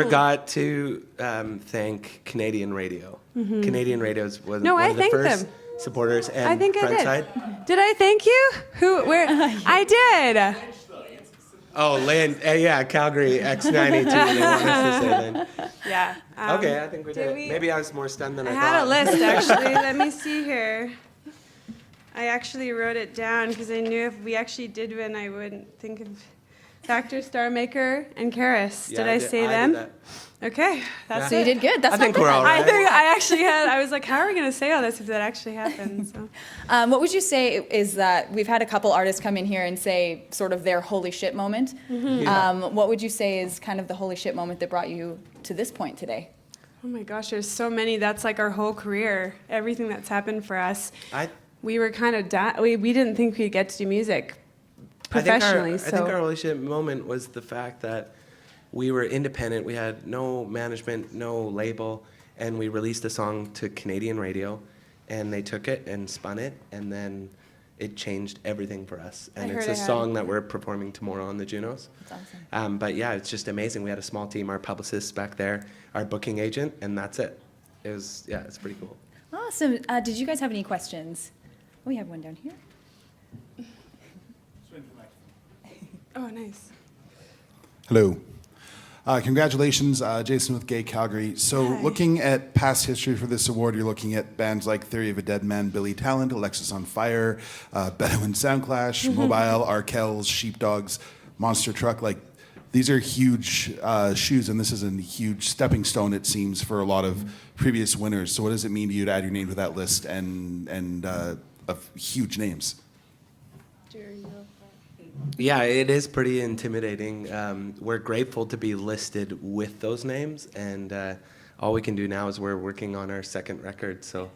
Forgot to thank Canadian Radio. Canadian Radio was one No, I of the thanked first them. supporters. And I think I did. Frontside. Did I thank you? Who? Where? I did. Oh, yeah, Calgary X92. They want us to say then. Yeah. Okay, I think we did. we- Maybe I was more stunned than I I thought. had a list, actually. Let me see here. I actually wrote it down because I knew if we actually did win, I wouldn't think of Factor, Star Maker, and Karis. Yeah, Did I say did them? that. Okay, that's So you it. did good. That's I not think bad. we're all right. I think I actually had. I was like, how are we going to say all this if that actually happens? So. What would you say is that we've had a couple artists come in here and say sort of their holy shit moment? What would you say is kind of the holy shit moment that brought you to this point today? Oh my gosh, there's so many. That's like our whole career. Everything that's happened for us. We were kind of we didn't think we'd get to do music professionally. I think our relationship moment was the fact that we were independent. We had no management, no label, and we released a song to Canadian radio, and they took it and spun it, and then it changed everything for us. And it's a song that we're performing tomorrow on the Junos. That's awesome. But yeah, it's just amazing. We had a small team, our publicists back there, our booking agent, and that's it. It's pretty cool. Awesome. Did you guys have any questions? We have one down here. Oh, nice. Hello. Congratulations, Jason with Gay Calgary. So looking at past history for this award, you're looking at bands like Theory of a Dead Man, Billy Talent, Alexis on Fire, Bedouin Soundclash, Mobile, Arkells, Sheepdogs, Monster Truck. Like, these are huge shoes, and this is a huge stepping stone, it seems, for a lot of previous winners. So what does it mean to you to add your name to that list and of huge names? Yeah, it is pretty intimidating. We're grateful to be listed with those names, and all we can do now is we're working on our second record, so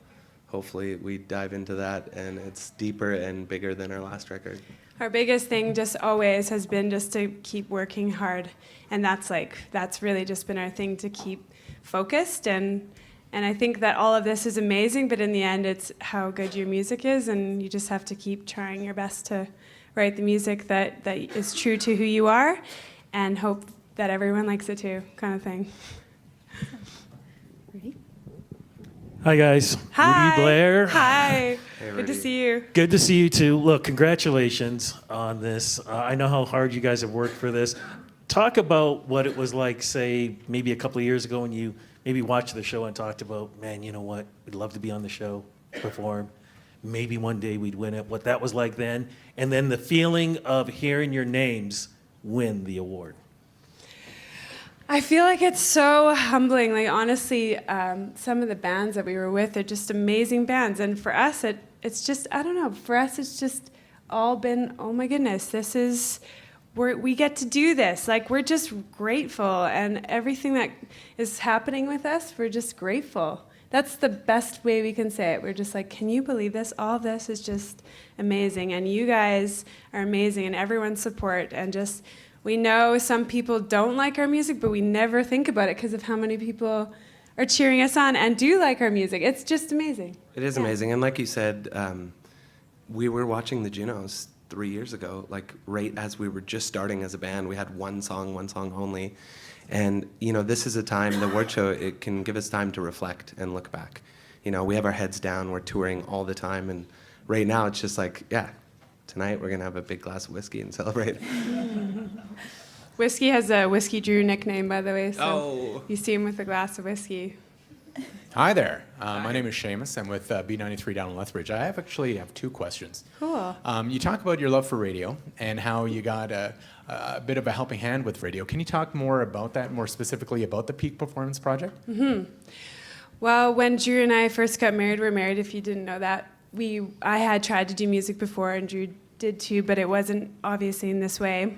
hopefully we dive into that, and it's deeper and bigger than our last record. Our biggest thing just always has been just to keep working hard, and that's really just been our thing, to keep focused, and I think that all of this is amazing, but in the end it's how good your music is, and you just have to keep trying your best to write the music that is true to who you are, and hope that everyone likes it too, kind of thing. Rudy? Hi, guys. Hi. Rudy Blair. Hi. Hey, Good Rudy. to see you. Good to see you, too. Look, congratulations on this. I know how hard you guys have worked for this. Talk about what it was like, say, maybe a couple of years ago when you maybe watched the show and talked about, man, you know what? We'd love to be on the show, perform. Maybe one day we'd win it, what that was like then, and then the feeling of hearing your names win the award. I feel like it's so humbling. Like, honestly, some of the bands that we were with are just amazing bands. And for us, it's just, I don't know, for us it's just all been, oh my goodness, we get to do this. Like, we're just grateful. And everything that is happening with us, we're just grateful. That's the best way we can say it. We're just like, can you believe this? All of this is just amazing. And you guys are amazing, and everyone's support. And just, we know some people don't like our music, but we never think about it because of how many people are cheering us on and do like our music. It's just amazing. It is amazing. And like you said, we were watching the Junos 3 years ago, like right as we were just starting as a band. We had one song only. And, this is a time, the award show, it can give us time to reflect and look back. We have our heads down, we're touring all the time, and right now it's just like, yeah, tonight we're going to have a big glass of whiskey and celebrate. Whiskey has a Whiskey Drew nickname, by the way, so Oh. you see him with a glass of whiskey. Hi there. My name is Seamus. I'm with B93 down in Lethbridge. I actually have two questions. Cool. You talk about your love for radio and how you got a bit of a helping hand with radio. Can you talk more about that, more specifically about the Peak Performance Project? Mm-hmm. Well, when Drew and I first got married, we're married if you didn't know that, I had tried to do music before, and Drew did too, but it wasn't obviously in this way.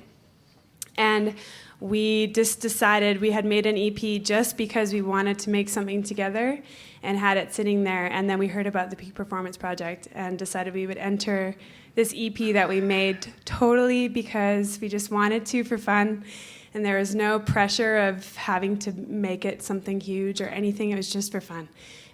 And we just decided we had made an EP just because we wanted to make something together and had it sitting there. And then we heard about the Peak Performance Project and decided we would enter this EP that we made totally because we just wanted to for fun. And there was no pressure of having to make it something huge or anything. It was just for fun.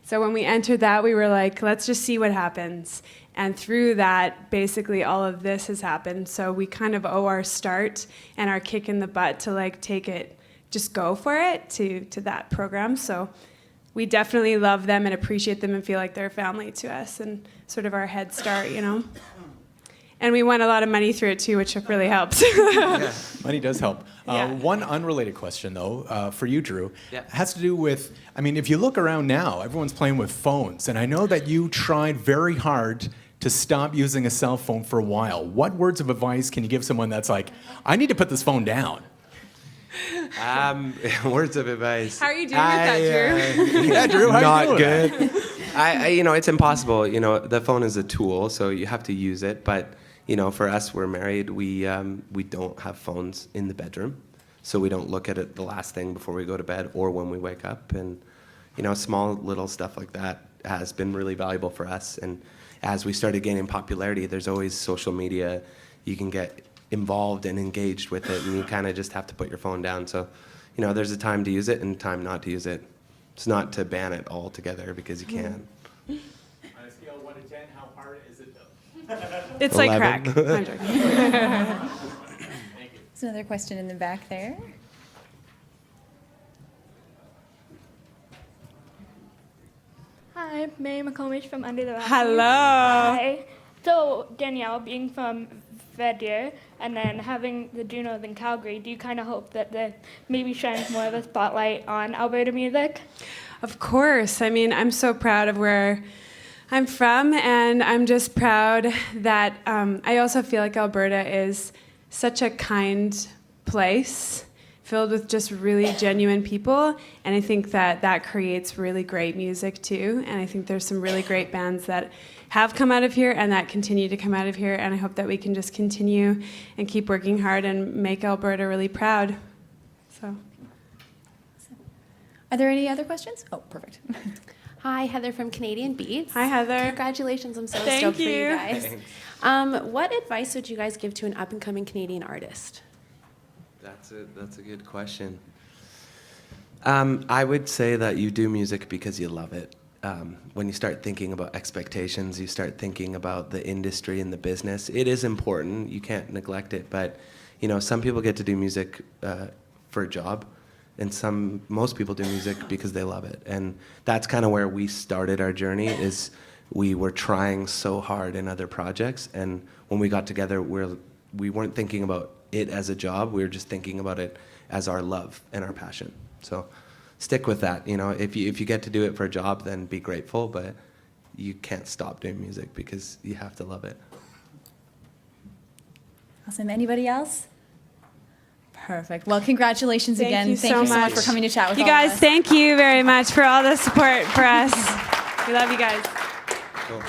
So when we entered that, we were like, let's just see what happens. And through that, basically all of this has happened. So we kind of owe our start and our kick in the butt to take it just go for it to that program. So we definitely love them and appreciate them and feel like they're family to us and sort of our head start, you know. And we won a lot of money through it too, which really helps. Money does help. Yeah. One unrelated question, though, for you, Drew, Yeah. has to do with, I mean, if you look around now, everyone's playing with phones. And I know that you tried very hard to stop using a cell phone for a while. What words of advice can you give someone that's like, I need to put this phone down? Words of advice. How are you doing with that, Drew? Yeah, Drew, how Not you doing? good. You know, it's impossible. You know, the phone is a tool, so you have to use it. But you know, for us, we're married. We don't have phones in the bedroom, so we don't look at it the last thing before we go to bed or when we wake up. And you know, small little stuff like that has been really valuable for us. And as we started gaining popularity, there's always social media. You can get involved and engaged with it, and you kind of just have to put your phone down. So, you know, there's a time to use it and time not to use it. It's not to ban it altogether because you can. On a scale of 1 to 10, how hard is it though? It's like 11. crack. I'm joking. There's another question in the back there. Hi, May McComish from Under the Vacuum. Hello. Hi. So, Danielle, being from Red and then having the Junos in Calgary, do you kind of hope that they maybe shines more of a spotlight on Alberta music? Of course. I mean, I'm so proud of where I'm from, and I'm just proud that I also feel like Alberta is such a kind place filled with just really genuine people, and I think that that creates really great music too, and I think there's some really great bands that have come out of here and that continue to come out of here, and I hope that we can just continue and keep working hard and make Alberta really proud. So. Are there any other questions? Oh, perfect. Hi, Heather from Canadian Beats. Hi, Heather. Congratulations, I'm so Thank stoked for you. you guys. What advice would you guys give to an up-and-coming Canadian artist? That's a good question. I would say that you do music because you love it. When you start thinking about expectations, you start thinking about the industry and the business. It is important. You can't neglect it. But, you know, some people get to do music for a job, and most people do music because they love it. And that's kind of where we started our journey. Is we were trying so hard in other projects, and when we got together, we weren't thinking about it as a job. We were just thinking about it as our love and our passion. So stick with that. You know, if you get to do it for a job, then be grateful, but you can't stop doing music because you have to love it. Awesome. Anybody else? Perfect. Well, congratulations Thank again. you Thank so you so much much. for coming to chat with You all of guys, us. thank you very much for all the support for us. We love you guys. Cool.